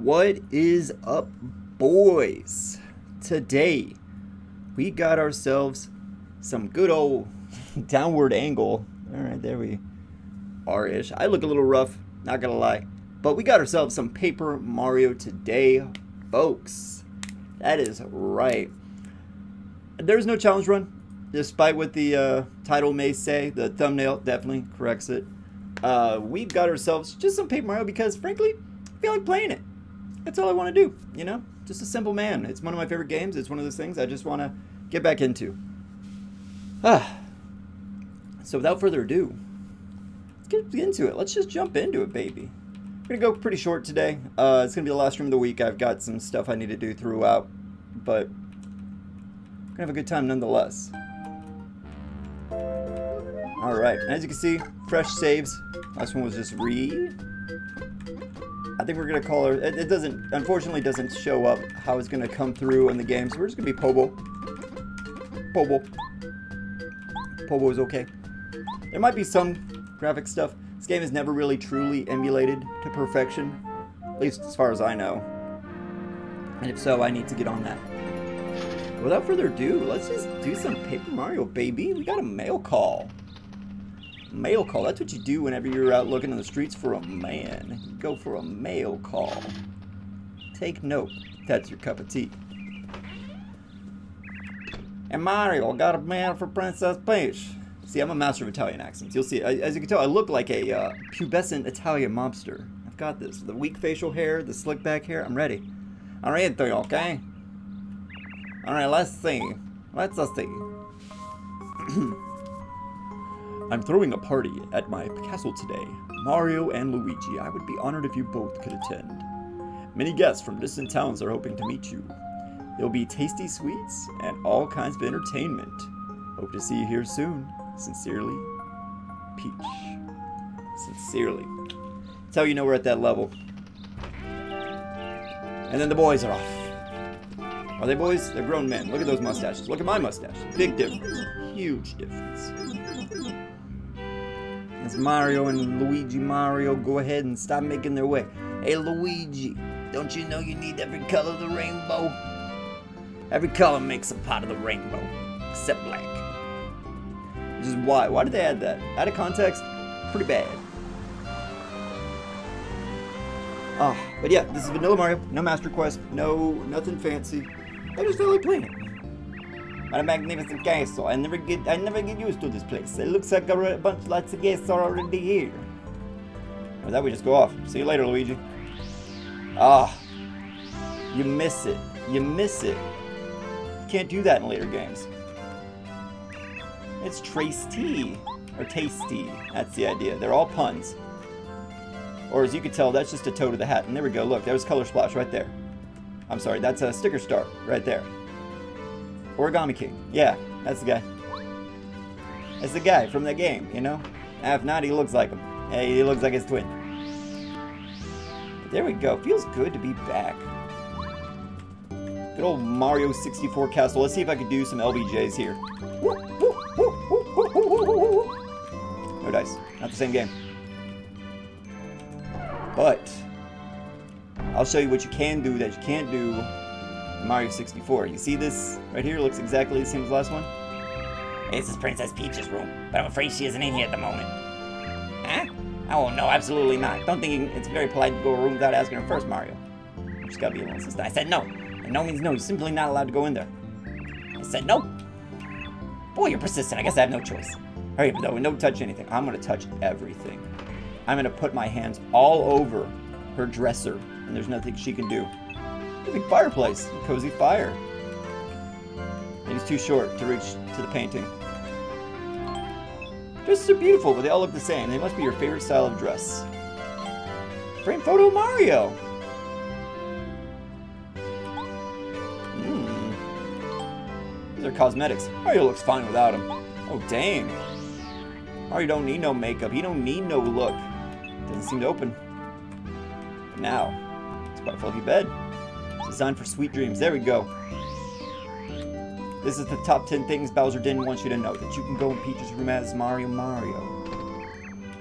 What is up, boys? Today, we got ourselves some good old downward angle. Alright, there we are-ish. I look a little rough, not gonna lie. But we got ourselves some Paper Mario today, folks. That is right. There's no challenge run, despite what the title may say. The thumbnail definitely corrects it. We've got ourselves just some Paper Mario because, frankly, I feel like playing it. That's all I want to do, you know? Just a simple man. It's one of my favorite games. It's one of those things I just want to get back into. So without further ado, let's get into it. Let's just jump into it, baby. We're going to go pretty short today. It's going to be the last stream of the week. I've got some stuff I need to do throughout, but we're going to have a good time nonetheless. Alright, as you can see, fresh saves. Last one was just I think we're going to call her, it doesn't, unfortunately doesn't show up how it's going to come through in the game, so we're just going to be Pobo. Pobo is okay. There might be some graphic stuff. This game is never really truly emulated to perfection, at least as far as I know. And if so, I need to get on that. Without further ado, let's just do some Paper Mario, baby. We got a mail call. Mail call. That's what you do whenever you're out looking in the streets for a man. You go for a mail call. Take note. That's your cup of tea. And Mario, got a mail for Princess Peach. See, I'm a master of Italian accents. You'll see. As you can tell, I look like a pubescent Italian mobster. I've got this. The weak facial hair, the slick back hair. I'm ready. I'm ready, okay? Alright, let's see. Let's see. I'm throwing a party at my castle today. Mario and Luigi, I would be honored if you both could attend. Many guests from distant towns are hoping to meet you. There'll be tasty sweets and all kinds of entertainment. Hope to see you here soon. Sincerely, Peach. Sincerely. That's how you know we're at that level. And then the boys are off. Are they boys? They're grown men. Look at those mustaches. Look at my mustache. Big difference. Huge difference. As Mario and Luigi Mario go ahead and stop making their way. Hey Luigi, don't you know you need every color of the rainbow? Every color makes a part of the rainbow, except black. Which is why. Why did they add that? Out of context, pretty bad. But yeah, this is Vanilla Mario. No Master Quest. No, nothing fancy. I just feel like playing it. What a magnificent castle. I never get used to this place. It looks like lots of guests are already here. Or that we just go off. See you later, Luigi. You miss it. You miss it. You can't do that in later games. It's Trace-T. Or Tasty. That's the idea. They're all puns. Or as you can tell, that's just a toe to the hat. And there we go. Look, there's Color Splash right there. I'm sorry, that's a Sticker Star right there. Origami King. Yeah, that's the guy. That's the guy from the game, you know? If not, he looks like him. Hey, he looks like his twin. But there we go. Feels good to be back. Good old Mario 64 Castle. Let's see if I can do some LBJs here. No dice. Not the same game. But I'll show you what you can do that you can't do in Mario 64. You see this right here? Looks exactly the same as the last one. This is Princess Peach's room, but I'm afraid she isn't in here at the moment. Huh? Oh, no, absolutely not. Don't think it's very polite to go to a room without asking her first, Mario. You just gotta be a little insistent. I said no. And no means no. You're simply not allowed to go in there. I said no. Boy, you're persistent. I guess I have no choice. Hurry up, though, and don't touch anything. I'm gonna touch everything. I'm gonna put my hands all over her dresser, and there's nothing she can do. A big fireplace, a cozy fire. And he's too short to reach to the painting. Dresses are beautiful, but they all look the same. They must be your favorite style of dress. Frame photo of Mario. These are cosmetics. Mario looks fine without them. Oh, dang. Mario don't need no makeup. He don't need no look. Doesn't seem to open. But now, it's quite a fluffy bed. It's designed for sweet dreams. There we go. This is the top 10 things Bowser didn't want you to know. That you can go in Peach's room as Mario.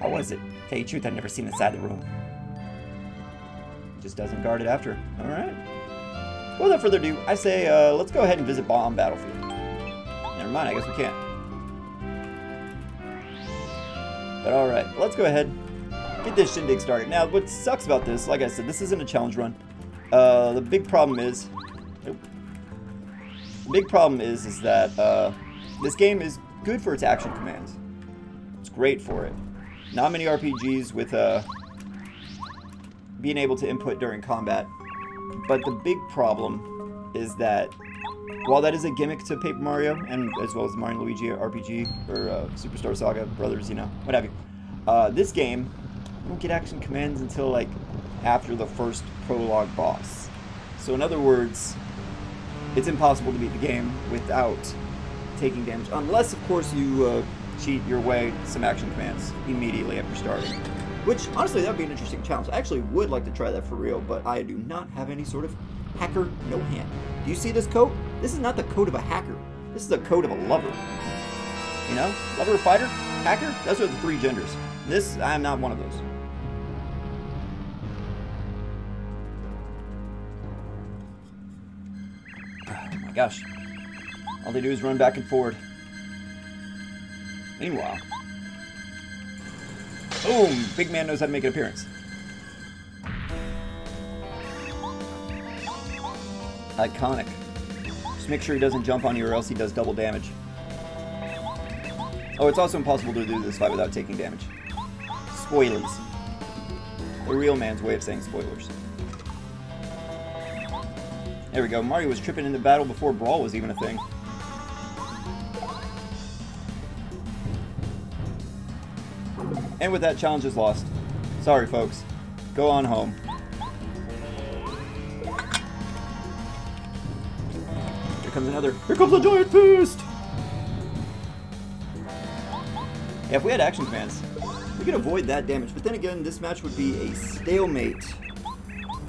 How was it? Tell you the truth, I've never seen inside the room. He just doesn't guard it after. Alright. Well, without further ado, I say let's go ahead and visit Bomb Battlefield. Never mind, I guess we can't. But alright, let's go ahead, get this shindig started. Now, what sucks about this, like I said, this isn't a challenge run. The big problem is... Nope. The big problem is that this game is good for its action commands. It's great for it. Not many RPGs with being able to input during combat. But the big problem is that while that is a gimmick to Paper Mario, and as well as Mario & Luigi RPG, or Superstar Saga, Brothers, you know, what have you, this game, you don't get action commands until, like, after the first prologue boss. So in other words, it's impossible to beat the game without taking damage, unless, of course, you cheat your way some action commands immediately after starting. Which, honestly, that would be an interesting challenge. I actually would like to try that for real, but I do not have any sort of hacker no-hand. Do you see this coat? This is not the coat of a hacker. This is the coat of a lover. You know? Lover, fighter, hacker? Those are the three genders. This, I'm not one of those. Oh my gosh. All they do is run back and forward. Meanwhile... Boom! Big man knows how to make an appearance. Iconic. Just make sure he doesn't jump on you or else he does double damage. Oh, it's also impossible to do this fight without taking damage. Spoilers. The real man's way of saying spoilers. There we go. Mario was tripping into battle before Brawl was even a thing. And with that, challenge is lost. Sorry, folks. Go on home. Here comes another. Here comes a giant fist! Yeah, if we had action commands, we could avoid that damage. But then again, this match would be a stalemate.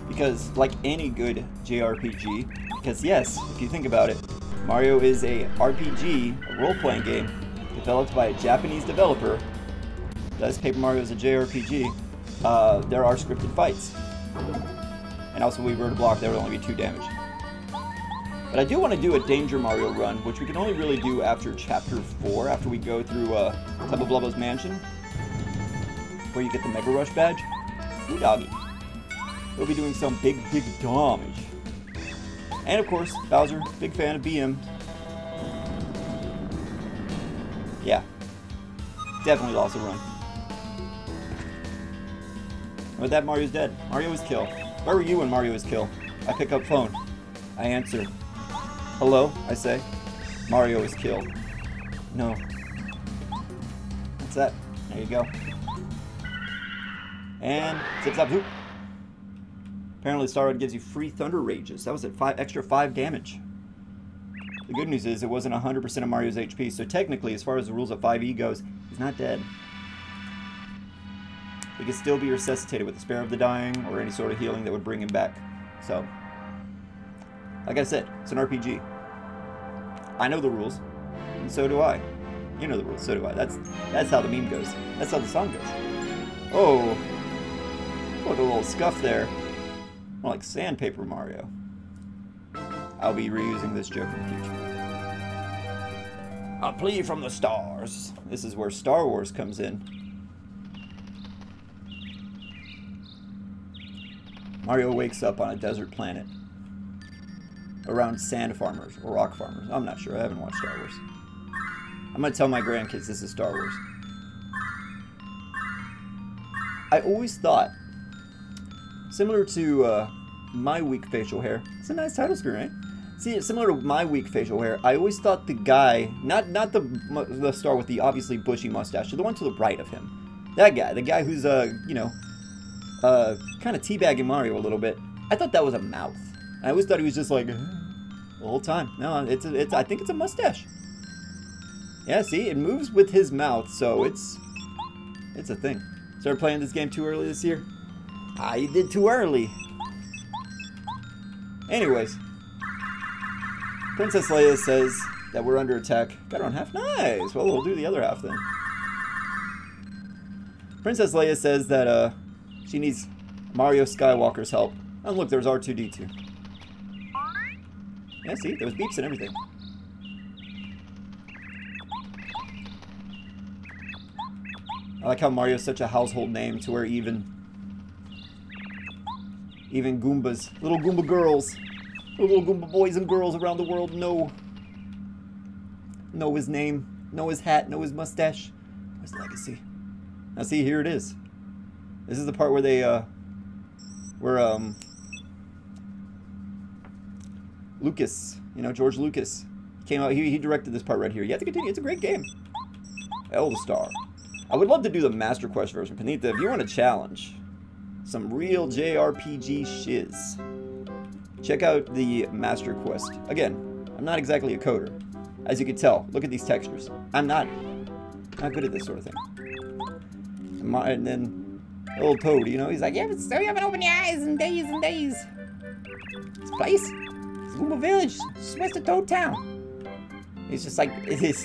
Because, like any good JRPG, because yes, if you think about it, Mario is a RPG, a role-playing game, developed by a Japanese developer. As Paper Mario is a JRPG, there are scripted fights. And also, if we were to block, there would only be 2 damage. But I do want to do a Danger Mario run, which we can only really do after Chapter 4, after we go through Tubba Blubba's Mansion, where you get the Mega Rush badge. Ooh, doggy. We'll be doing some big damage. And of course, Bowser, big fan of BM. Yeah. Definitely lost a run. With that, Mario's dead. Mario is kill. Where were you when Mario is kill? I pick up phone. I answer. Hello, I say. Mario is kill. No. That's that. There you go. And zip zap zoop. Apparently Starwood gives you free Thunder Rages. That was at extra 5 damage. The good news is it wasn't 100% of Mario's HP, so technically, as far as the rules of 5e goes, he's not dead. He can still be resuscitated with the Spare of the Dying or any sort of healing that would bring him back. So, like I said, it's an RPG. I know the rules, and so do I. You know the rules, so do I. That's how the meme goes. That's how the song goes. Oh, look, a little scuff there. More like Sandpaper Mario. I'll be reusing this joke in the future. A plea from the stars. This is where Star Wars comes in. Mario wakes up on a desert planet. Around sand farmers or rock farmers. I'm not sure. I haven't watched Star Wars. I'm going to tell my grandkids this is Star Wars. I always thought, similar to My Weak Facial Hair. It's a nice title screen, right? See, similar to My Weak Facial Hair, I always thought the guy, not the star with the obviously bushy mustache, the one to the right of him. That guy, the guy who's, you know, kind of teabagging Mario a little bit. I thought that was a mouth. I always thought he was just like, the whole time. No, I think it's a mustache. Yeah, see, it moves with his mouth, so it's a thing. Started playing this game too early this year? You did too early. Anyways, Princess Leia says that we're under attack. Got her on half? Nice! Well, we'll do the other half then. Princess Leia says that, she needs Mario Skywalker's help Oh, look, there's R2-D2. Yeah, see? There was beeps and everything. I like how Mario's such a household name to where even Goombas, little Goomba girls, little Goomba boys and girls around the world know his name, know his hat, know his mustache, know his legacy. Now see, here it is. This is the part where they, Lucas, you know, George Lucas came out, he directed this part right here. You have to continue, it's a great game. Eldastar. I would love to do the Master Quest version. Panita, if you want a challenge, some real JRPG shiz, check out the Master Quest. Again, I'm not exactly a coder. As you can tell, look at these textures. I'm not good at this sort of thing. And then, old Toad, you know, he's like, yeah, but still you haven't opened your eyes in days and days. This place, it's Goomba Village, just west of Toad Town. He's just like,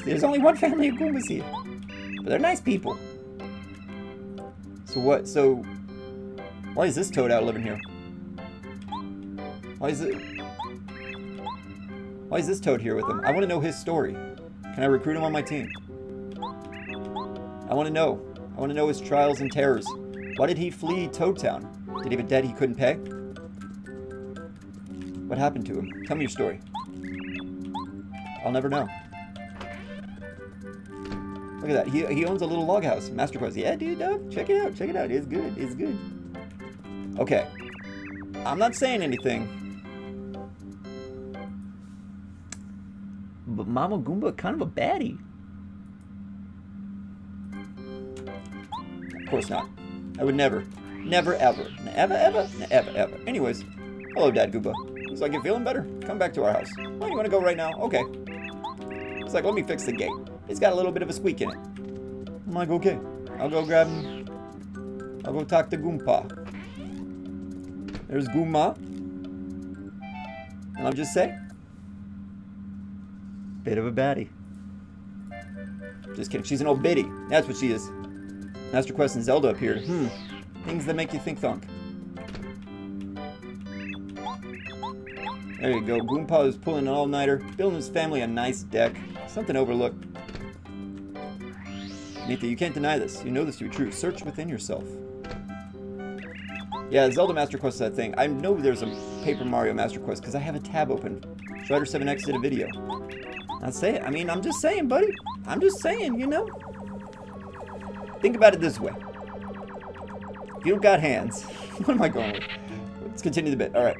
there's only one family of Goombas here. But they're nice people. So what, why is this Toad out living here? Why is this Toad here with him? I want to know his story. Can I recruit him on my team? I want to know. I want to know his trials and terrors. Why did he flee Toad Town? Did he have a debt he couldn't pay? What happened to him? Tell me your story. I'll never know. Look at that. He owns a little log house. Master Quest. Yeah, dude, dog. Check it out. Check it out. It's good. It's good. Okay. I'm not saying anything. But Mama Goomba, kind of a baddie. Of course not. I would never. Never, ever. Never, ever. Never, ever. Anyways. Hello, Dad Goomba. Looks like you're feeling better. Come back to our house. Oh, you want to go right now? Okay. It's like, let me fix the gate. It's got a little bit of a squeak in it. I'm like, okay. I'll go grab him. I'll go talk to Goompa. There's Goomba. And I'm just saying. Bit of a baddie. Just kidding. She's an old biddy. That's what she is. Master Quest and Zelda up here. Things that make you think thunk. There you go. Goompa is pulling an all-nighter. Building his family a nice deck. Something overlooked. Nita, you can't deny this. You know this to be true. Search within yourself. Yeah, Zelda Master Quest is that thing. I know there's a Paper Mario Master Quest because I have a tab open. Strider7X did a video. I'll say it. I mean, I'm just saying, buddy. I'm just saying, you know. Think about it this way. If you don't got hands, what am I going with? Let's continue the bit. All right.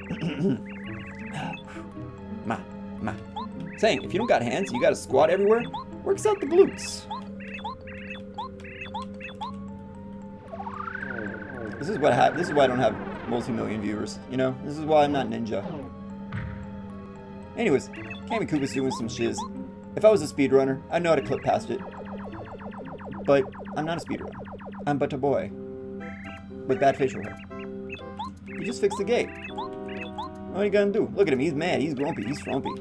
Saying, if you don't got hands, you got to squat everywhere. Works out the glutes. This is why I don't have multi-million viewers. You know, this is why I'm not Ninja. Anyways, Kamikuba's doing some shiz. If I was a speedrunner, I'd know how to clip past it. But I'm not a speedrunner. I'm but a boy with bad facial hair. You just fixed the gate. What are you gonna do? Look at him. He's mad. He's grumpy. He's frumpy.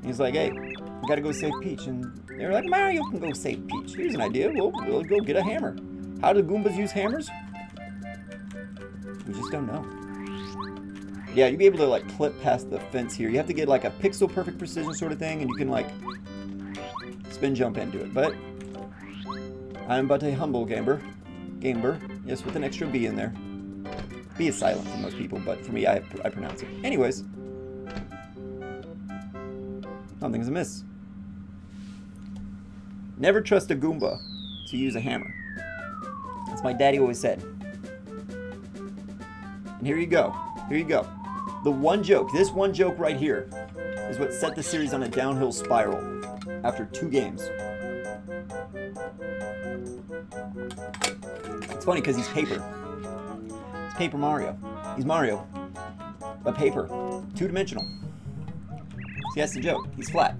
He's like, hey, we gotta go save Peach. And they're like, Mario can go save Peach. Here's an idea. We'll go get a hammer. How do Goombas use hammers? We just don't know. Yeah, you'd be able to, like, clip past the fence here. You have to get, like, a pixel-perfect precision sort of thing, and you can, like, spin jump into it. But I'm but a humble gamer. Yes, with an extra B in there. B is silent for most people, but for me, I pronounce it. Anyways. Nothing's amiss. Never trust a Goomba to use a hammer. That's my daddy always said. And here you go. Here you go. The one joke, this one joke right here, is what set the series on a downhill spiral after 2 games. It's funny because he's paper. It's Paper Mario. He's Mario. But paper. 2-dimensional. See, that's the joke. He's flat.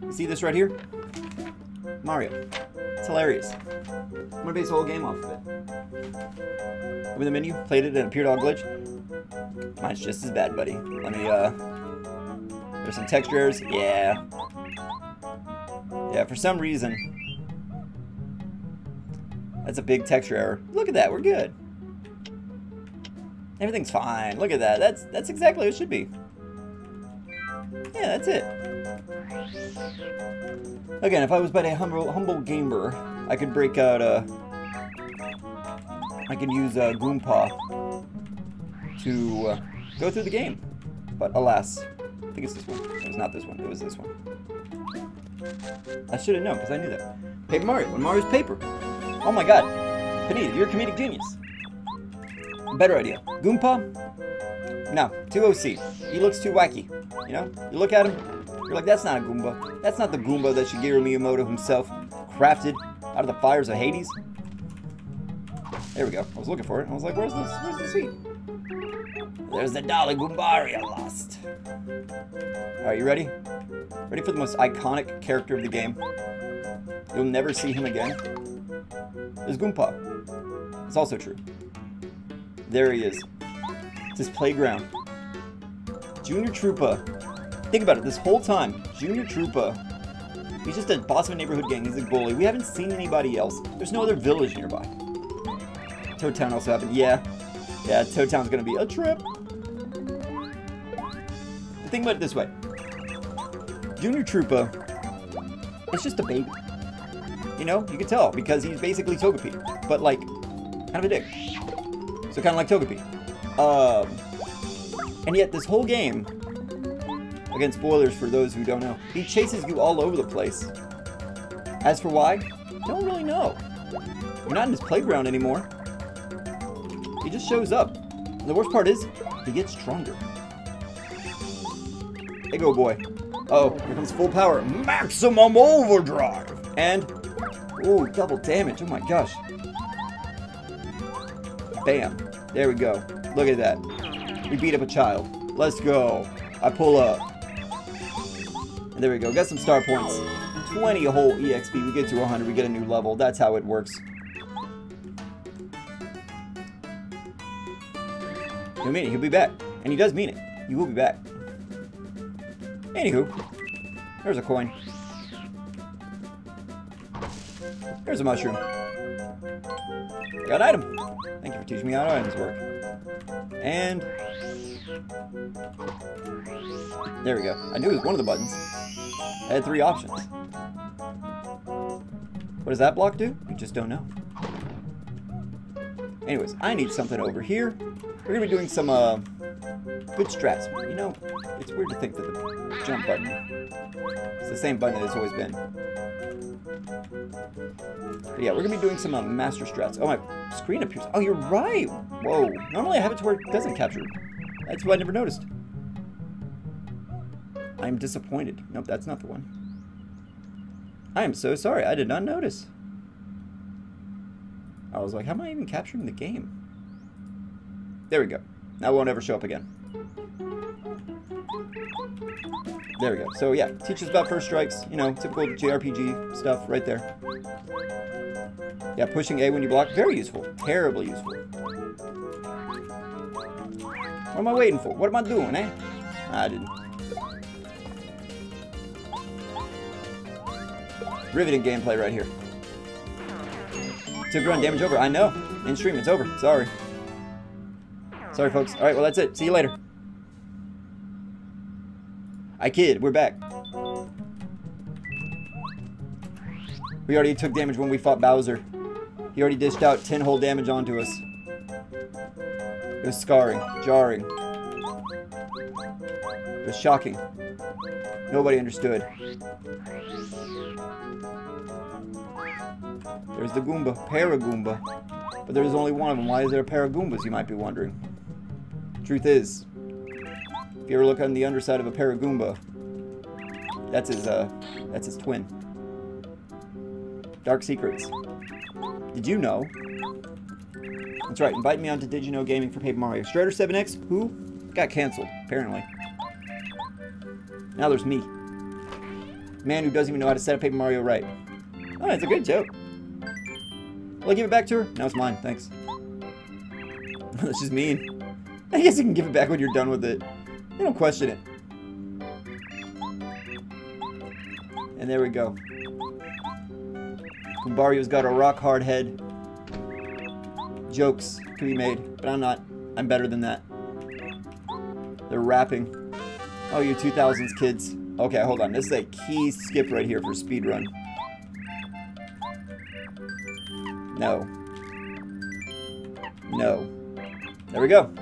You see this right here? Mario. It's hilarious. I'm gonna base the whole game off of it. Open the menu, played it, and appeared all glitch. Mine's just as bad, buddy. Let me, there's some texture errors. Yeah. Yeah, for some reason. That's a big texture error. Look at that, we're good. Everything's fine. Look at that. That's exactly what it should be. Yeah, that's it. Again, if I was but a humble gamer, I could break out I could use Goomba to go through the game. But alas, I think it's this one. It was not this one. It was this one. I should have known because I knew that. Paper Mario. When Mario's paper. Oh my god. Panita, you're a comedic genius. Better idea. Goomba? No. 2OC. He looks too wacky. You know? You look at him, you're like, that's not a Goomba. That's not the Goomba that Shigeru Miyamoto himself crafted out of the fires of Hades. There we go. I was looking for it. I was like, where's the seat? There's the Dolly Goombaria lost. Alright, you ready? Ready for the most iconic character of the game? You'll never see him again. There's Goomba. It's also true. There he is. It's his playground. Junior Troopa. Think about it, this whole time, Junior Troopa, he's just a boss of a neighborhood gang, he's a bully. We haven't seen anybody else. There's no other village nearby. Toad Town also happened. Yeah, Toad Town's gonna be a trip. But think about it this way. Junior Troopa is just a baby. You know, you can tell, because he's basically Togepi, but like, kind of a dick. So kind of like Togepi. And yet this whole game, again, spoilers for those who don't know, he chases you all over the place. As for why, don't really know. You're not in his playground anymore. He just shows up. And the worst part is, he gets stronger. Hey, go boy. Oh, here comes full power. Maximum overdrive. And, oh, double damage. Oh my gosh. Bam. There we go. Look at that. We beat up a child. Let's go. I pull up. And there we go. Got some star points. 20 whole EXP. We get to 100. We get a new level. That's how it works. He'll mean it. He'll be back. And he does mean it. He will be back. Anywho. There's a coin. There's a mushroom. Got an item. Thank you for teaching me how items work. And there we go. I knew it was one of the buttons. I had 3 options. What does that block do? We just don't know. Anyways, I need something over here. We're gonna be doing some good strats. You know, it's weird to think that the jump button is the same button that it's always been. But yeah, we're gonna be doing some master strats. Oh, my screen appears. Oh, you're right. Whoa. Normally I have it to where it doesn't capture. That's what I never noticed. I'm disappointed. Nope, that's not the one. I am so sorry. I did not notice. I was like, how am I even capturing the game? There we go. Now it won't ever show up again. There we go. So yeah, teaches about first strikes. You know, typical JRPG stuff right there. Yeah, pushing A when you block. Very useful. Terribly useful. What am I waiting for? What am I doing, eh? I didn't. Riveting gameplay right here. Took run damage over. I know. In stream, it's over. Sorry. Sorry, folks. Alright, well, that's it. See you later. I kid. We're back. We already took damage when we fought Bowser. He already dished out 10 whole damage onto us. It was scarring. Jarring. It was shocking. Nobody understood. There's the Goomba. Paragoomba. But there's only one of them. Why is there a pair of Goombas, you might be wondering. Truth is, if you ever look on the underside of a Paragoomba, that's his twin. Dark secrets. Did you know? That's right, invite me on to Did You Know Gaming for Paper Mario. Strider 7X, who got canceled, apparently. Now there's me. Man who doesn't even know how to set up Paper Mario right. Oh, that's a good joke. Will I give it back to her? No, it's mine, thanks. That's just mean. I guess you can give it back when you're done with it. They don't question it. And there we go. Goombario's got a rock hard head. Jokes can be made, but I'm not I'm better than that. They're rapping. Oh, you 2000s kids. Okay, hold on. This is a key skip right here for speedrun. No. No. There we go.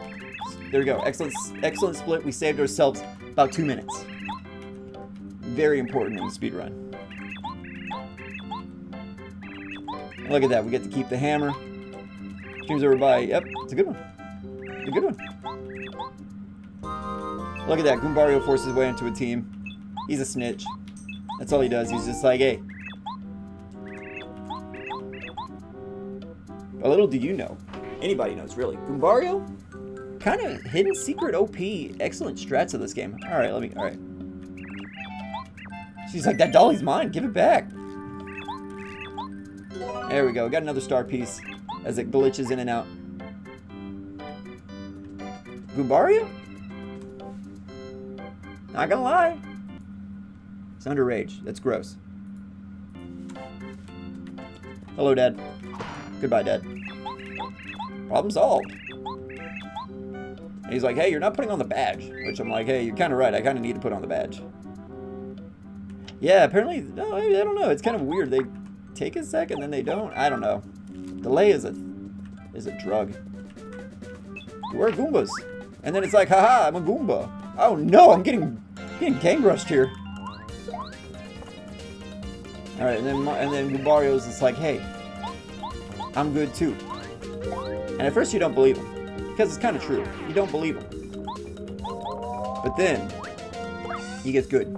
There we go. Excellent split. We saved ourselves about 2 minutes. Very important in the speedrun. Look at that. We get to keep the hammer. Streams over by. Yep, it's a good one. It's a good one. Look at that. Goombario forces his way into a team. He's a snitch. That's all he does. He's just like, hey. A little do you know. Anybody knows, really. Goombario? Kind of hidden secret OP. Excellent strats of this game. Alright, alright. She's like, that dolly's mine. Give it back. There we go. Got another star piece as it glitches in and out. Goombario? Not gonna lie. It's underage. That's gross. Hello, Dad. Goodbye, Dad. Problem solved. And he's like, hey, you're not putting on the badge. Which I'm like, hey, you're kind of right. I kind of need to put on the badge. Yeah, apparently, no, I don't know. It's kind of weird. They take a sec and then they don't. I don't know. Delay is a drug. Where are Goombas? And then it's like, haha, I'm a Goomba. Oh no, I'm getting gang rushed here. All right, and then Goombario's just like, hey, I'm good too. And at first you don't believe him because it's kind of true. You don't believe him, but then he gets good.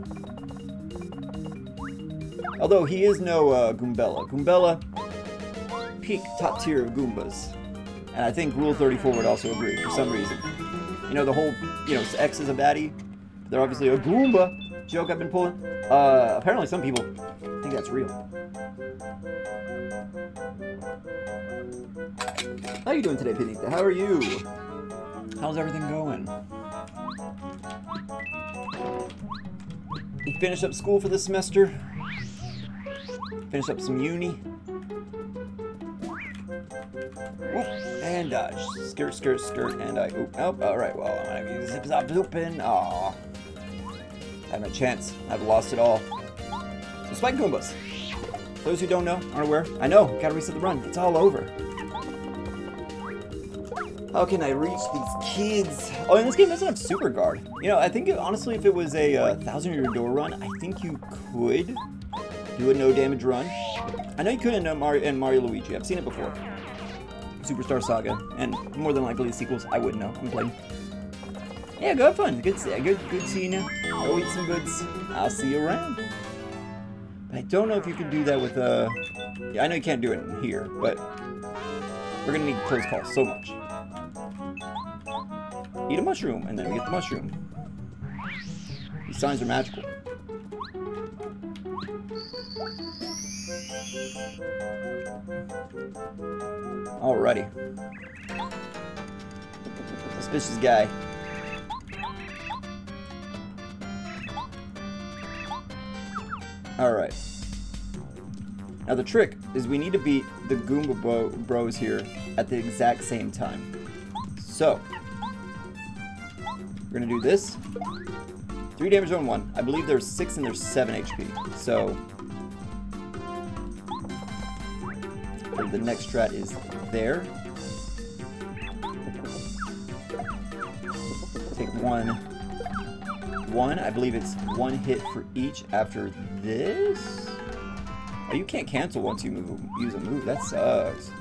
Although he is no Goombella. Goombella, peak top tier of Goombas. And I think Rule 34 would also agree for some reason. You know, the whole, X is a baddie. They're obviously a Goomba joke I've been pulling. Apparently some people think that's real. How are you doing today, Pinita? How are you? How's everything going? You finished up school for this semester? Finish up some uni. Whoop, and dodge. Skirt, skirt, skirt, and I. Oop, oh, alright, well, I'm gonna zip zop zoopin. Aw. I have no chance. I've lost it all. So, Spike Goombas. Those who don't know, aren't aware. I know, gotta reset the run. It's all over. How can I reach these kids? Oh, and this game doesn't have Super Guard. I think, honestly, if it was a 1,000-year door run, I think you could do a no damage run. I know you could in Mario Luigi. I've seen it before. Superstar Saga, and more than likely the sequels. I wouldn't know. I'm playing. Yeah, go have fun. Good seeing you. Go eat some goods. I'll see you around. But I don't know if you can do that with yeah, I know you can't do it in here, but we're gonna need close calls so much. Eat a mushroom, and then we get the mushroom. These signs are magical. Alrighty. Suspicious guy. Alright. Now the trick is we need to beat the Goomba bros here at the exact same time. So, we're gonna do this. 3 damage on 1. I believe there's 6 and there's 7 HP. So, the next strat is there. Take one. I believe it's 1 hit for each after this. Oh, you can't cancel once you use a move. That sucks.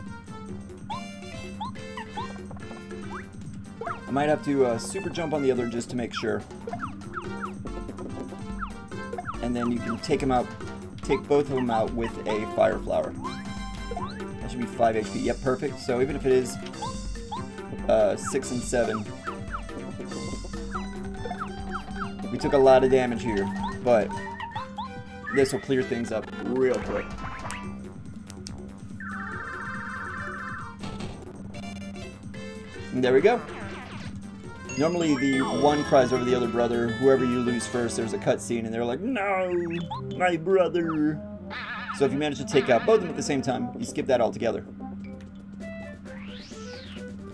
I might have to super jump on the other just to make sure. And then you can take them out. Take both of them out with a fire flower. That should be 5 HP. Yep, perfect. So even if it is 6 and 7, we took a lot of damage here, but this will clear things up real quick. And there we go. Normally the one cries over the other brother. Whoever you lose first, there's a cutscene, and they're like, "No, my brother." So if you manage to take out both of them at the same time, you skip that altogether.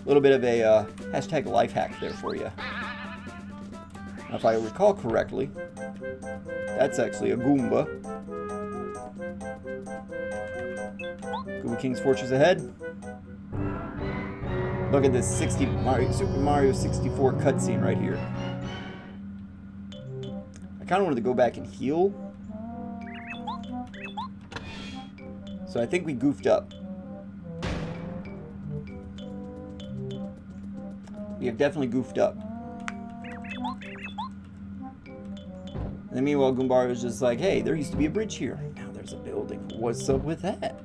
A little bit of a hashtag life hack there for you. Now, if I recall correctly, that's actually a Goomba. Goomba King's Fortress ahead. Look at this Super Mario 64 cutscene right here. I kind of wanted to go back and heal. So I think we goofed up. We have definitely goofed up. And then meanwhile, Goomba was just like, hey, there used to be a bridge here. Now there's a building. What's up with that?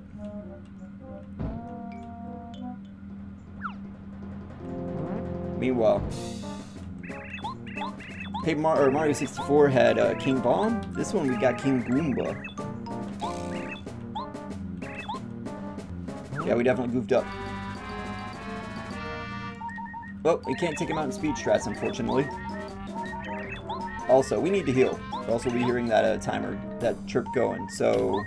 Meanwhile, Mario 64 had King Bomb. This one we got King Goomba. Yeah, we definitely goofed up. Well, we can't take him out in speed strats, unfortunately. Also, we need to heal. We'll also be hearing that timer, that chirp going. So,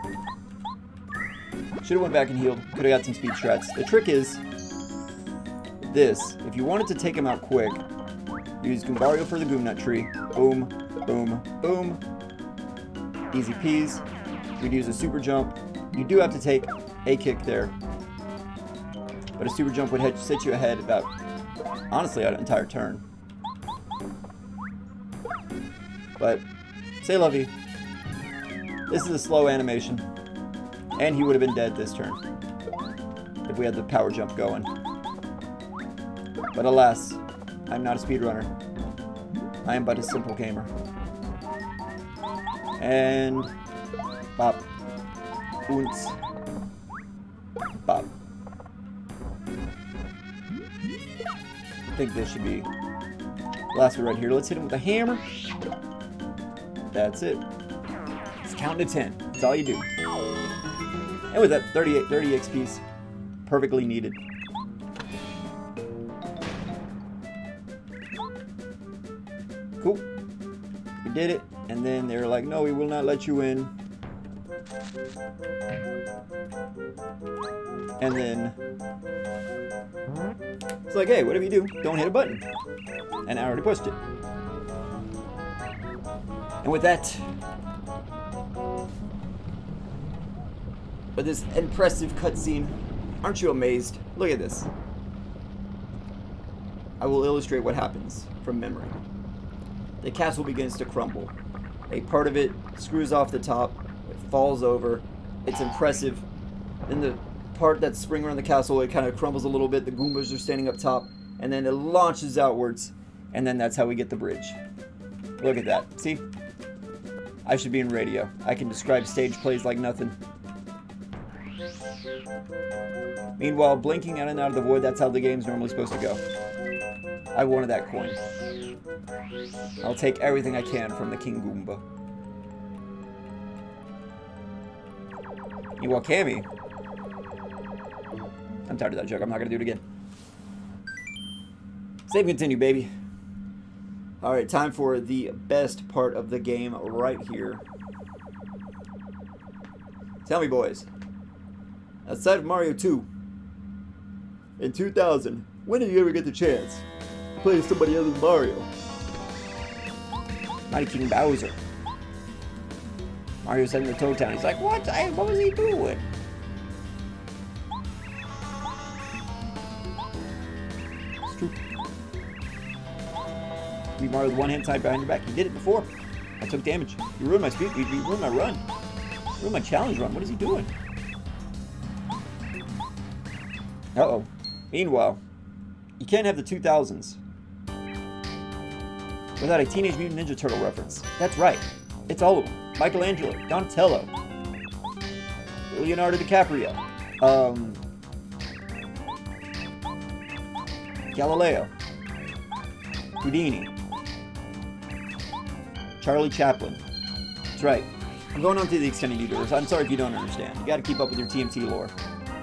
should have went back and healed. Could have got some speed strats. The trick is this: if you wanted to take him out quick, use Goombario for the Goomnut Tree. Boom, boom, boom. Easy peas. We'd use a super jump. You do have to take a kick there, but a super jump would set you ahead about, honestly, an entire turn. But, say lovey. This is a slow animation. And he would have been dead this turn if we had the power jump going. But alas, I'm not a speedrunner. I am but a simple gamer. And bop. Oons. Bop. I think this should be last one right here. Let's hit him with a hammer. That's it. Just count to 10. That's all you do. And with that, 30 XP's. Perfectly needed. Cool. We did it. And then they're like, no, we will not let you in. And then it's like, hey, whatever you do, don't hit a button. And I already pushed it. And with that, with this impressive cutscene, aren't you amazed? Look at this. I will illustrate what happens from memory. The castle begins to crumble. A part of it screws off the top, it falls over, it's impressive. Then the part that's spring around the castle, it kind of crumbles a little bit, the Goombas are standing up top, and then it launches outwards, and then that's how we get the bridge. Look at that, see? I should be in radio. I can describe stage plays like nothing. Meanwhile, blinking out and out of the void, that's how the game's normally supposed to go. I wanted that coin. I'll take everything I can from the King Goomba. Meanwhile, Cammy. I'm tired of that joke. I'm not going to do it again. Save and continue, baby. Alright, time for the best part of the game right here. Tell me, boys. Outside of Mario 2, in 2000, when did you ever get the chance to play with somebody other than Mario? Mighty King Bowser. Mario's heading to Toad Town. He's like, what? What was he doing? It's true. Leave Mario with one hand tied behind your back. He did it before. I took damage. You ruined my speed. You ruined my run. You ruined my challenge run. What is he doing? Uh-oh. Meanwhile, you can't have the 2000s without a Teenage Mutant Ninja Turtle reference. That's right. It's all of them. Michelangelo, Donatello, Leonardo DiCaprio, Galileo, Houdini, Charlie Chaplin. That's right. I'm going on through the extended universe. I'm sorry if you don't understand. You gotta keep up with your TMT lore.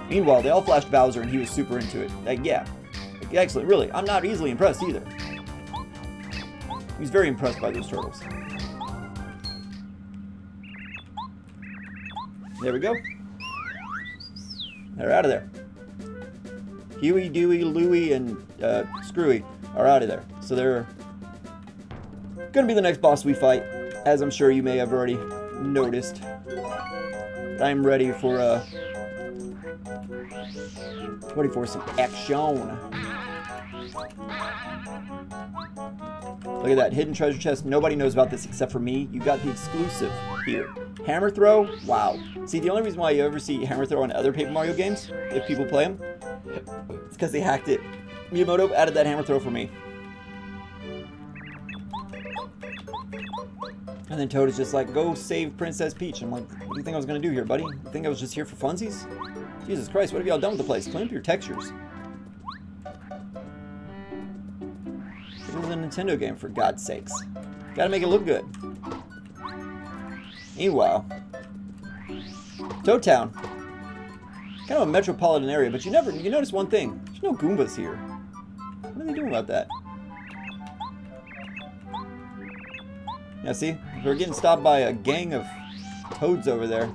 Meanwhile, they all flashed Bowser and he was super into it. Like, yeah. Excellent, really. I'm not easily impressed either. He's very impressed by those turtles. There we go. They're out of there. Huey, Dewey, Louie, and Screwy are out of there. So they're gonna be the next boss we fight, as I'm sure you may have already noticed. I'm ready for some action. Look at that hidden treasure chest. Nobody knows about this except for me. You got the exclusive here. Hammer throw? Wow. See, the only reason why you ever see hammer throw on other Paper Mario games, if people play them, it's because they hacked it. Miyamoto added that hammer throw for me. And then Toad is just like, go save Princess Peach. I'm like, what do you think I was going to do here, buddy? You think I was just here for funsies? Jesus Christ, what have y'all done with the place? Clean up your textures. This is a Nintendo game, for God's sakes. Gotta make it look good. Meanwhile, Toad Town. Kind of a metropolitan area, but you notice one thing. There's no Goombas here. What are they doing about that? Yeah, see? We're getting stopped by a gang of toads over there.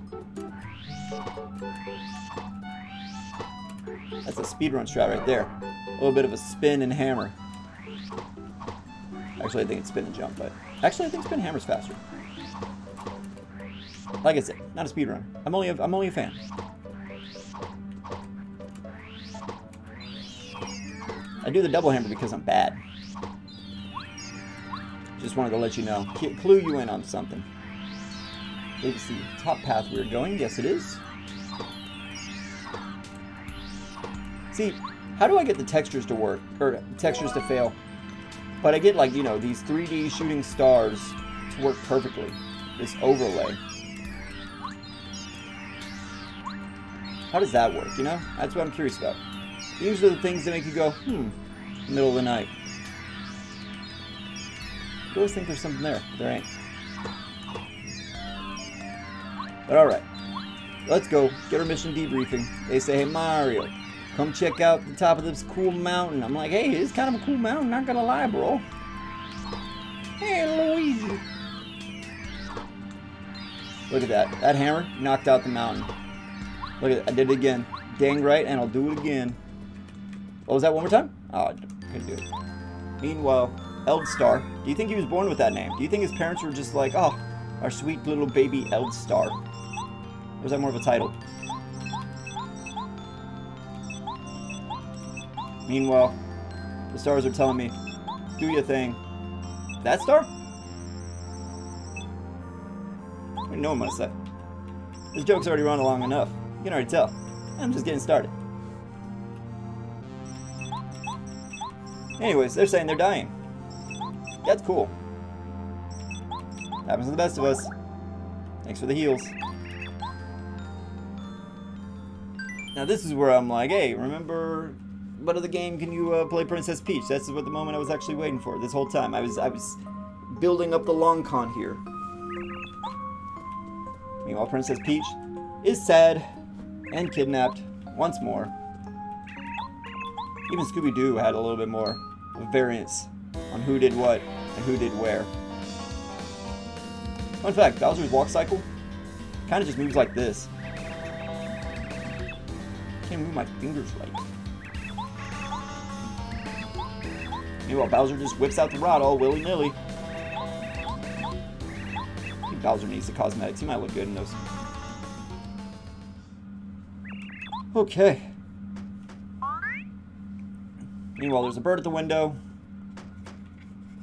That's a speedrun strat right there. A little bit of a spin and hammer. Actually, I think it's spin and jump, but... Actually, I think spin and hammer's faster. Like I said, not a speedrun. I'm only a fan. I do the double hammer because I'm bad. Just wanted to let you know. Clue you in on something. It's the top path we're going. Yes, it is. See, how do I get the textures to work? Or textures to fail? But I get, like, you know, these 3D shooting stars to work perfectly. This overlay. How does that work, you know? That's what I'm curious about. These are the things that make you go, in the middle of the night. I always think there's something there, but there ain't. But alright. Let's go. Get our mission debriefing. They say, hey Mario, come check out the top of this cool mountain. I'm like, hey, it's kind of a cool mountain, not gonna lie, bro. Hey, Luigi. Look at that. That hammer knocked out the mountain. Look at it. I did it again. Dang right, and I'll do it again. What was that, one more time? Oh, I couldn't do it. Meanwhile, Eldstar. Do you think he was born with that name? Do you think his parents were just like, oh, our sweet little baby Eldstar? Or was that more of a title? Meanwhile, the stars are telling me, do your thing. That star? I know what I'm gonna say. This joke's already run along enough. You can already tell. I'm just getting started. Anyways, they're saying they're dying. That's cool. Happens to the best of us. Thanks for the heals. Now this is where I'm like, hey, remember what other game can you play Princess Peach? That's what the moment I was actually waiting for this whole time. I was building up the long con here. Meanwhile, Princess Peach is sad and kidnapped once more. Even Scooby-Doo had a little bit more variance on who did what and who did where. Fun fact, Bowser's walk cycle kind of just moves like this. Can't move my fingers right. Meanwhile, Bowser just whips out the rod all willy-nilly. I think Bowser needs the cosmetics. He might look good in those. Okay. Meanwhile, there's a bird at the window.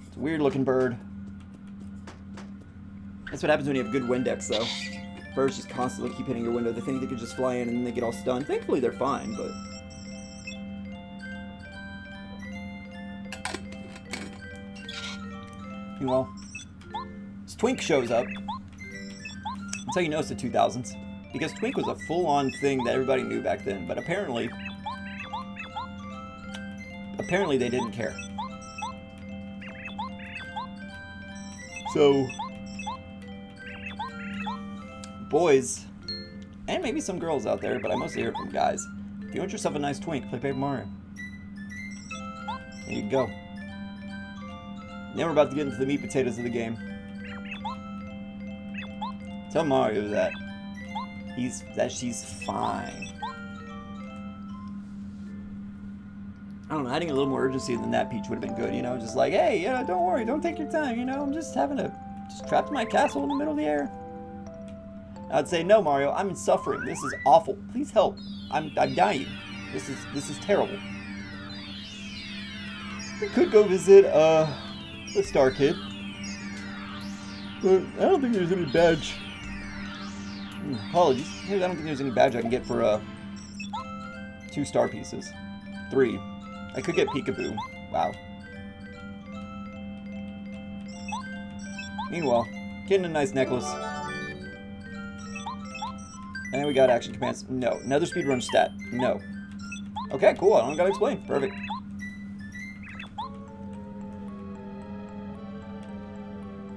It's a weird-looking bird. That's what happens when you have good Windex, though. Birds just constantly keep hitting your window. They think they could just fly in and then they get all stunned. Thankfully, they're fine, but... Meanwhile, Twink shows up. That's how you know it's the 2000s. Because Twink was a full-on thing that everybody knew back then, but apparently they didn't care. So, boys, and maybe some girls out there, but I mostly hear it from guys. If you want yourself a nice Twink, play Paper Mario. There you go. Now we're about to get into the meat potatoes of the game. Tell Mario that she's fine. I don't know, adding a little more urgency than that Peach would have been good, you know? Just like, hey, don't worry, don't take your time, you know? I'm just just trapped in my castle in the middle of the air. I'd say, no, Mario, I'm suffering. This is awful. Please help. I'm dying. This is terrible. We could go visit, the Star Kid. But I don't think there's any badge. Apologies. I don't think there's any badge I can get for, 2 star pieces. 3. I could get Peekaboo. Wow. Meanwhile, getting a nice necklace. And we got action commands. No. Another speedrun stat. No. Okay, cool. I don't gotta explain. Perfect.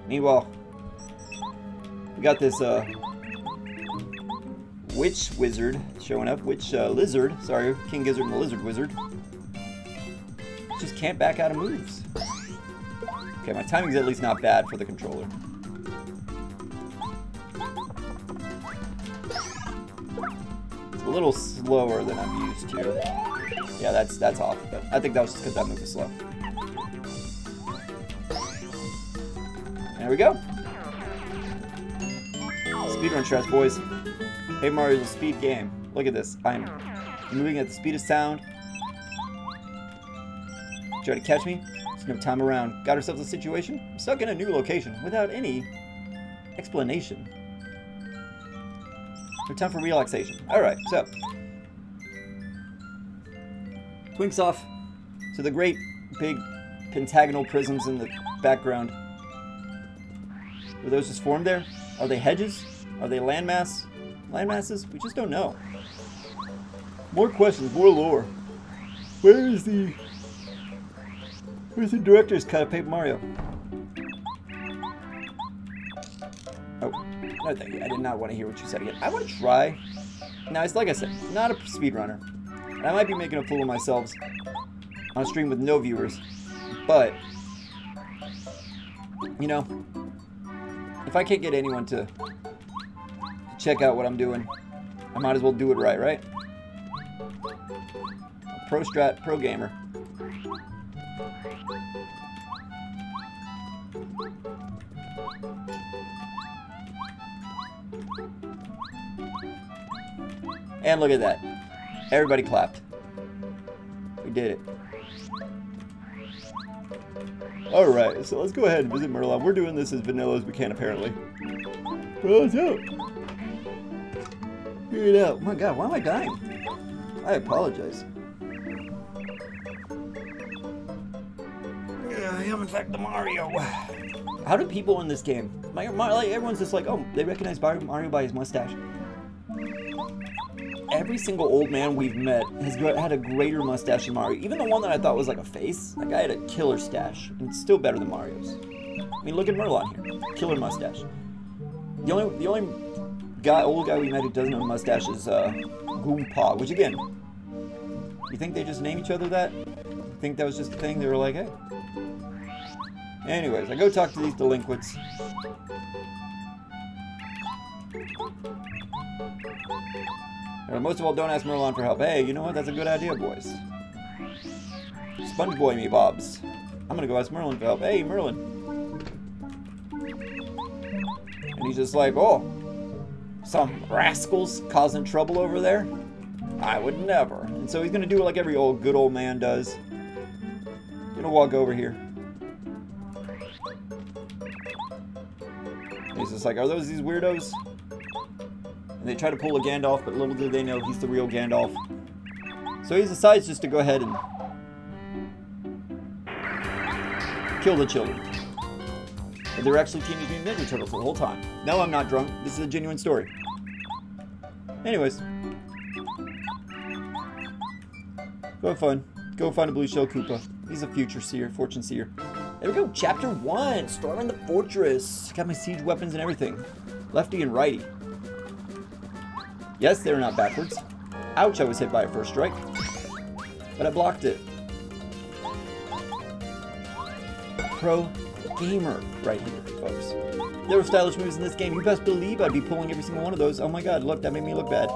Meanwhile, we got this, Witch Wizard showing up. Witch Lizard. Sorry, King Gizzard and the Lizard Wizard. Just can't back out of moves. Okay, my timing's at least not bad for the controller. It's a little slower than I'm used to. Yeah, that's off. But I think that was just because that move is slow. There we go. Speedrun stress, boys. Hey Mario, it's a speed game. Look at this. I'm moving at the speed of sound. Try to catch me? There's no time around. Got ourselves a situation? I'm stuck in a new location without any explanation. No time for relaxation. Alright, so. Twinks off to the great big pentagonal prisms in the background. Were those just formed there? Are they hedges? Are they landmasses? Landmasses? We just don't know. More questions, more lore. Where's the director's cut of Paper Mario? Oh, no thank you. I did not want to hear what you said again. I want to try. Now, it's like I said, not a speedrunner. And I might be making a fool of myself on a stream with no viewers. But, you know, if I can't get anyone to check out what I'm doing, I might as well do it right? A pro strat, pro gamer. And look at that. Everybody clapped. We did it. Alright, so let's go ahead and visit Merlon. We're doing this as vanilla as we can, apparently. What's up? Figure it out. Oh my god, why am I dying? I apologize. I am in fact the Mario. How do people in this game, like everyone's just like, oh, they recognize Mario by his mustache. Every single old man we've met has had a greater mustache than Mario. Even the one that I thought was like a face, that guy had a killer stash, and it's still better than Mario's. I mean, look at Merlon here, killer mustache. The only old guy we met who doesn't have a mustache is Goomba, which again, you think they just name each other that? You think that was just a thing? They were like, hey. Anyways, I go talk to these delinquents. Most of all, don't ask Merlon for help. Hey, you know what? That's a good idea, boys. Sponge boy me, Bobs. I'm gonna go ask Merlon for help. Hey, Merlin. And he's just like, oh, some rascals causing trouble over there? I would never. And so he's gonna do it like every good old man does. Gonna walk over here. And he's just like, are those these weirdos? And they try to pull a Gandalf, but little do they know he's the real Gandalf. So he decides just to go ahead and kill the children. But they're actually Teenage Mutant Ninja Turtles the whole time. No, I'm not drunk. This is a genuine story. Anyways. Go have fun. Go find a blue shell Koopa. He's a future seer, fortune seer. There we go. Chapter 1. Storming the fortress. Got my siege weapons and everything. Lefty and righty. Yes, they're not backwards. Ouch, I was hit by a first strike. But I blocked it. Pro gamer right here, folks. There were stylish moves in this game. You best believe I'd be pulling every single one of those. Oh my god, look, that made me look bad.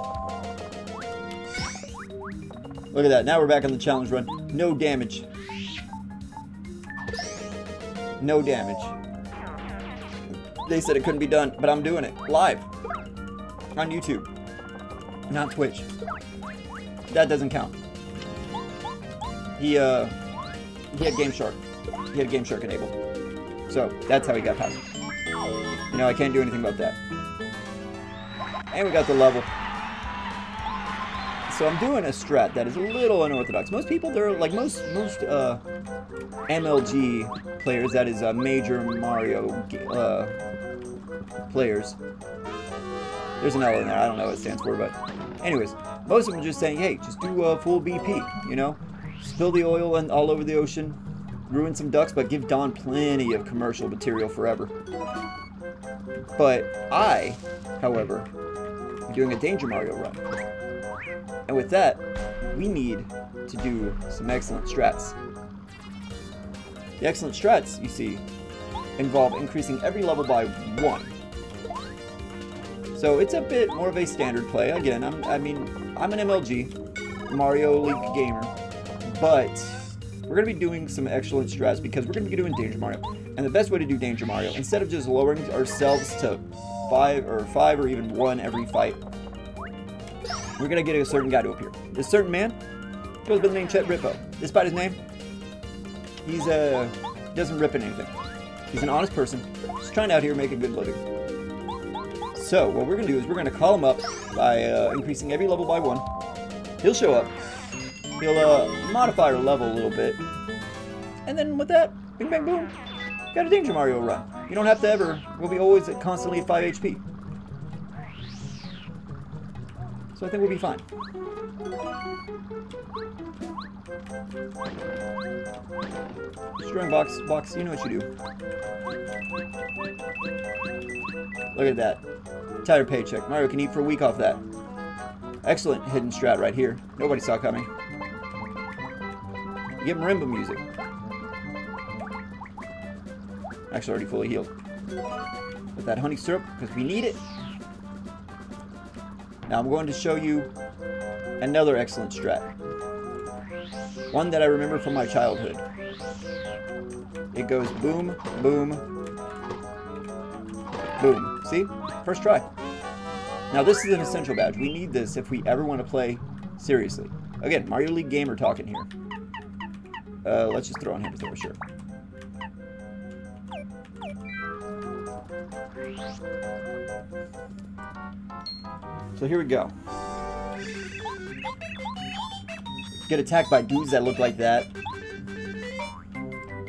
Look at that. Now we're back on the challenge run. No damage. No damage. They said it couldn't be done, but I'm doing it. Live. On YouTube. Not Twitch. That doesn't count. He had Game Shark. He had Game Shark enabled. So, that's how he got past it. You know, I can't do anything about that. And we got the level. So I'm doing a strat that is a little unorthodox. Most people, they're like most MLG players, that is major Mario players. There's an L in there, I don't know what it stands for, but anyways, most of them are just saying, hey, just do full BP, you know? Spill the oil and all over the ocean, ruin some ducks, but give Don plenty of commercial material forever. But I, however, am doing a Danger Mario run. And with that, we need to do some excellent strats. The excellent strats, you see, involve increasing every level by 1. So it's a bit more of a standard play. Again, I'm an MLG, Mario League gamer, but we're going to be doing some excellent strats because we're going to be doing Danger Mario. And the best way to do Danger Mario, instead of just lowering ourselves to 5 or even 1 every fight, we're going to get a certain guy to appear. This certain man goes by the name Chet Rippo. Despite his name, he's doesn't rip in anything. He's an honest person, just trying out here to make a good living. So what we're going to do is we're going to call him up by increasing every level by 1. He'll show up. He'll modify our level a little bit. And then with that, bing bang boom, got a Danger Mario run. You don't have to ever, we'll be always constantly at 5 HP. So I think we'll be fine. Destroying box, you know what you do. Look at that. Tighter paycheck. Mario can eat for a week off that. Excellent hidden strat right here. Nobody saw coming. You get marimba music. Actually, already fully healed. With that honey syrup, because we need it. Now I'm going to show you another excellent strat. One that I remember from my childhood. It goes boom, boom, boom. See? First try. Now this is an essential badge. We need this if we ever want to play seriously. Again, Mario League gamer talking here. Let's just throw on him for sure. So here we go. Get attacked by dudes that look like that.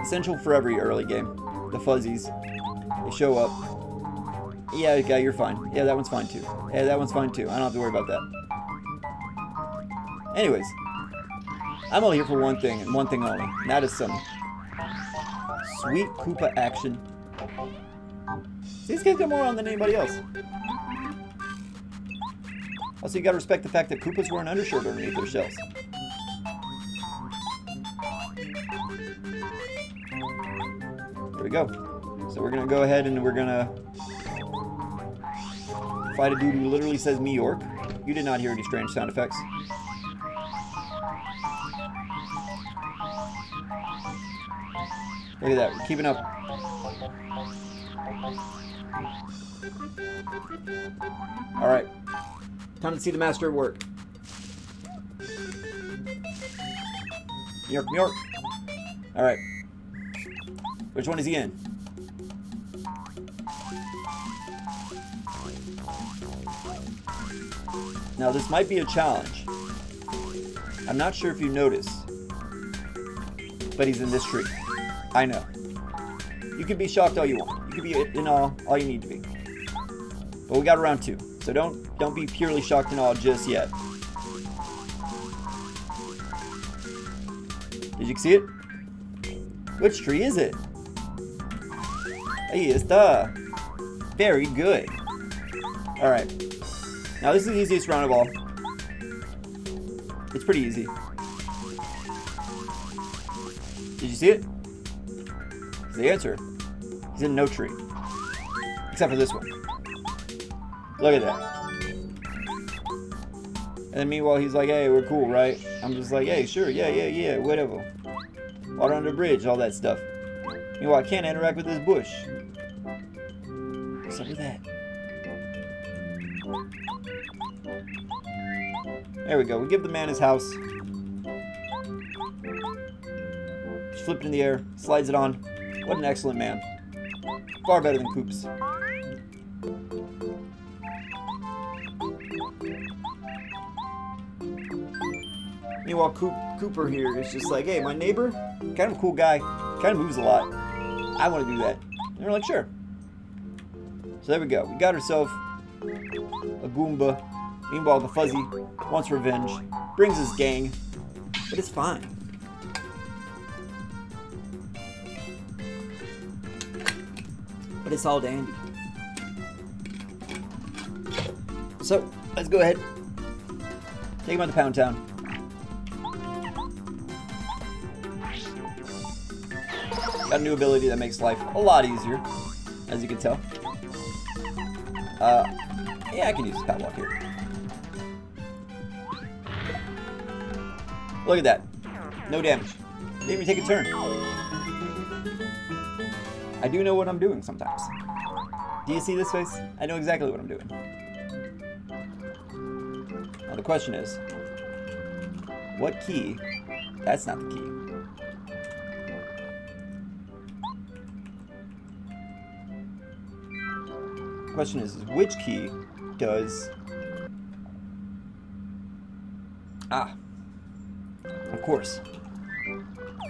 Essential for every early game. The fuzzies. They show up. Yeah, you're fine. Yeah, that one's fine too. Yeah, that one's fine too. I don't have to worry about that. Anyways. I'm only here for one thing, and one thing only. And that is some sweet Koopa action. See, these guys got more on than anybody else. Also, you gotta respect the fact that Koopas wear an undershirt underneath their shells. There we go. So we're gonna go ahead and we're gonna fight a dude who literally says New York. You did not hear any strange sound effects. Look at that, we're keeping up. Alright. Time to see the master at work. New York, New York. Alright. Which one is he in? Now this might be a challenge. I'm not sure if you noticed, but he's in this tree. I know. You can be shocked all you want. You can be in awe all you need to be. But we got round 2, so don't be purely shocked and awe just yet. Did you see it? Which tree is it? Ahí está. Very good. Alright. Now this is the easiest round of all. It's pretty easy. Did you see it? It's the answer. He's in no tree. Except for this one. Look at that. And then meanwhile, he's like, hey, we're cool, right? I'm just like, hey, sure, yeah, whatever. Water under the bridge, all that stuff. Meanwhile, I can't interact with this bush. What's up with that? There we go. We give the man his house. Just flip it in the air, slides it on. What an excellent man. Far better than Koops. Meanwhile, Cooper here is just like, hey, my neighbor, kind of a cool guy, kind of moves a lot. I want to do that. And they're like, sure. So there we go. We got ourselves a Goomba. Meanwhile, the Fuzzy wants revenge, brings his gang, but it's fine. But it's all dandy. So, let's go ahead. Take him out to Pound Town. Got a new ability that makes life a lot easier, as you can tell. Yeah, I can use this padlock here. Look at that. No damage. Didn't even take a turn. I do know what I'm doing sometimes. Do you see this face? I know exactly what I'm doing. Now the question is, what key? That's not the key. The question is which key does... Ah. Of course.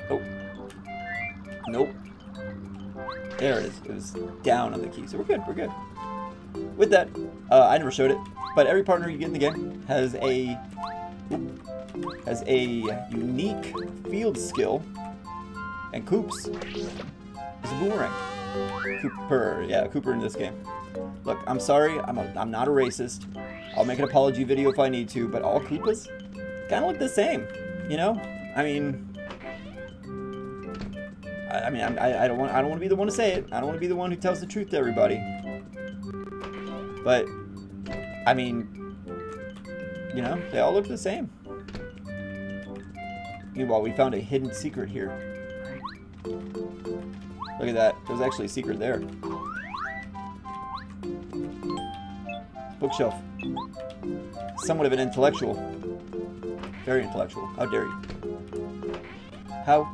Oh. Nope. There it is. It was down on the key. So we're good. We're good. With that, I never showed it, but every partner you get in the game has a unique field skill, and Koops is a boomerang. Cooper, yeah, Cooper in this game. Look, I'm sorry, I'm not a racist. I'll make an apology video if I need to, but all Koopas kind of look the same, you know? I don't want to be the one to say it. I don't want to be the one who tells the truth to everybody. But I mean, you know, they all look the same. Meanwhile, we found a hidden secret here. Look at that. There's actually a secret there. Bookshelf. Somewhat of an intellectual. Very intellectual. How dare you? How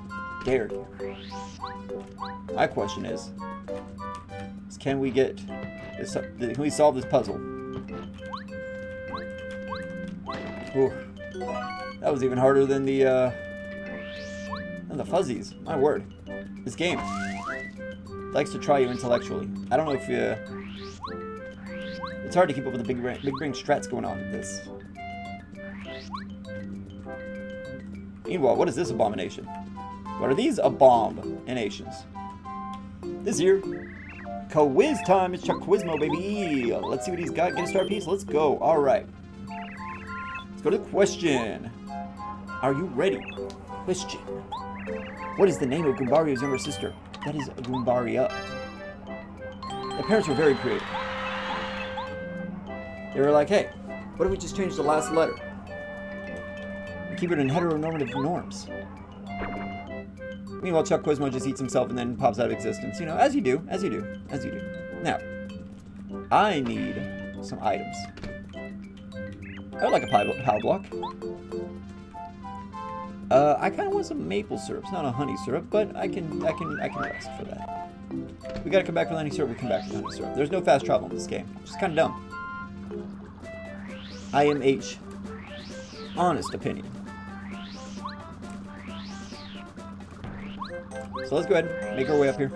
dare you? My question is can we get this? Can we solve this puzzle? Ooh, that was even harder than the fuzzies. My word, this game likes to try you intellectually. I don't know if it's hard to keep up with the big brain strats going on with this. Meanwhile, what is this abomination? What are these abominations? This here, quiz time. It's Chuck Quizmo, baby. Let's see what he's got. Get a star piece. Let's go. All right. Let's go to the question. Are you ready? Question. What is the name of Goombario's younger sister? That is Goombaria. The parents were very creative. They were like, hey, what if we just change the last letter? And keep it in heteronormative norms. Meanwhile, Chuck Quizmo just eats himself and then pops out of existence. You know, as you do, as you do, as you do. Now, I need some items. I would like a pile block. I kind of want some maple syrup. It's not a honey syrup, but I can rest for that. We gotta come back for the honey syrup. We come back for the honey syrup. There's no fast travel in this game, which is kind of dumb. IMH. Honest opinion. So let's go ahead and make our way up here.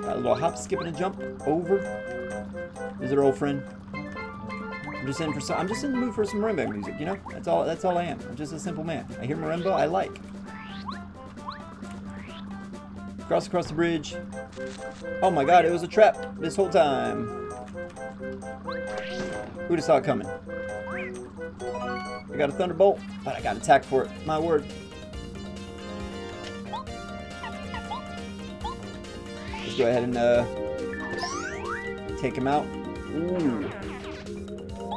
A little hop, skip, and a jump over. Is our old friend? I'm just in the mood for some marimba music, you know? That's all I am. I'm just a simple man. I hear marimba, I like. Across the bridge. Oh my god, it was a trap this whole time. Who'd have saw it coming? I got a thunderbolt, but I got attacked for it. My word. Let's go ahead and take him out. Ooh.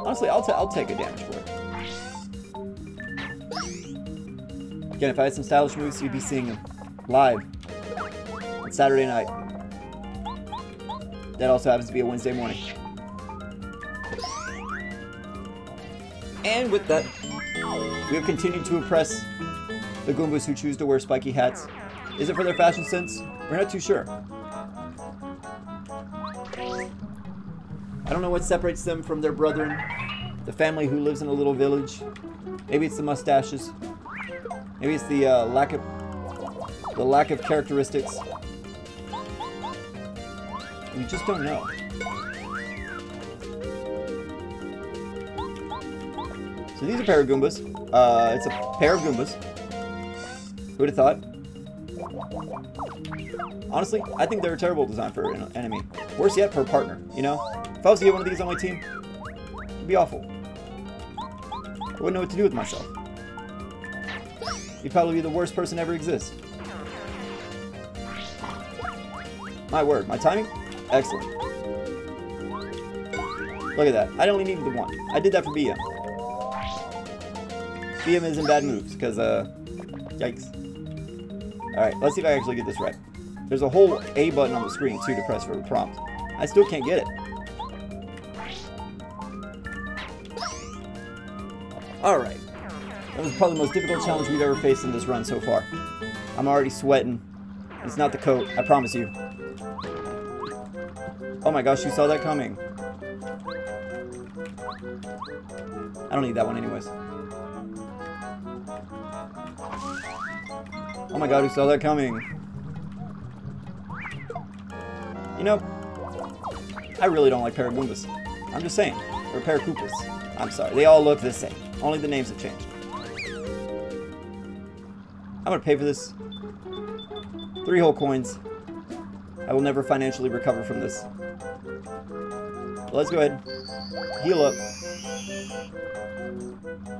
Honestly, I'll take a damage for it. Again, if I had some stylish moves, you'd be seeing them live on Saturday night. That also happens to be a Wednesday morning. And with that, we have continued to impress the Goombas who choose to wear spiky hats. Is it for their fashion sense? We're not too sure. I don't know what separates them from their brethren, the family who lives in a little village. Maybe it's the mustaches. Maybe it's the lack of characteristics. We just don't know. So these are a pair of Goombas. It's a pair of Goombas. Who would have thought? Honestly, I think they're a terrible design for an enemy. Worse yet, for a partner, you know? If I was to get one of these on my team, it'd be awful. I wouldn't know what to do with myself. You'd probably be the worst person to ever exist. My word, my timing? Excellent. Look at that. I only needed the one. I did that for BM. BM isn't bad moves, because, yikes. Alright, let's see if I actually get this right. There's a whole A button on the screen, too, to press for a prompt. I still can't get it. Alright. That was probably the most difficult challenge we've ever faced in this run so far. I'm already sweating. It's not the coat, I promise you. Oh my gosh, you saw that coming. I don't need that one anyways. Oh my god, who saw that coming? You know, I really don't like Paragoombas. I'm just saying. Or Paracoopas. I'm sorry, they all look the same. Only the names have changed. I'm gonna pay for this. 3 whole coins. I will never financially recover from this. But let's go ahead, heal up,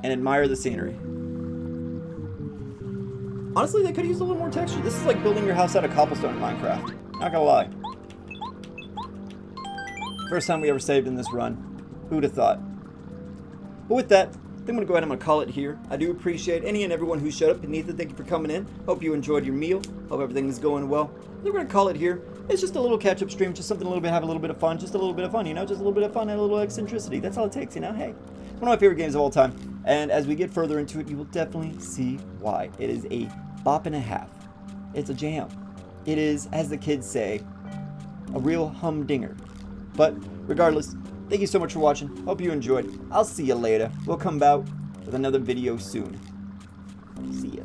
and admire the scenery. Honestly, they could use a little more texture. This is like building your house out of cobblestone in Minecraft. Not gonna lie. First time we ever saved in this run. Who'd have thought? But with that, I think I'm gonna go ahead and I'm gonna call it here. I do appreciate any and everyone who showed up. Benitha, thank you for coming in. Hope you enjoyed your meal. Hope everything is going well. I think we're gonna call it here. It's just a little catch-up stream, just something a little bit, have a little bit of fun, just a little bit of fun, you know, just a little bit of fun and a little eccentricity. That's all it takes, you know. Hey, it's one of my favorite games of all time. And as we get further into it, you will definitely see why. It is a bop and a half. It's a jam. It is, as the kids say, a real humdinger. But regardless, thank you so much for watching. Hope you enjoyed. I'll see you later. We'll come out with another video soon. See ya.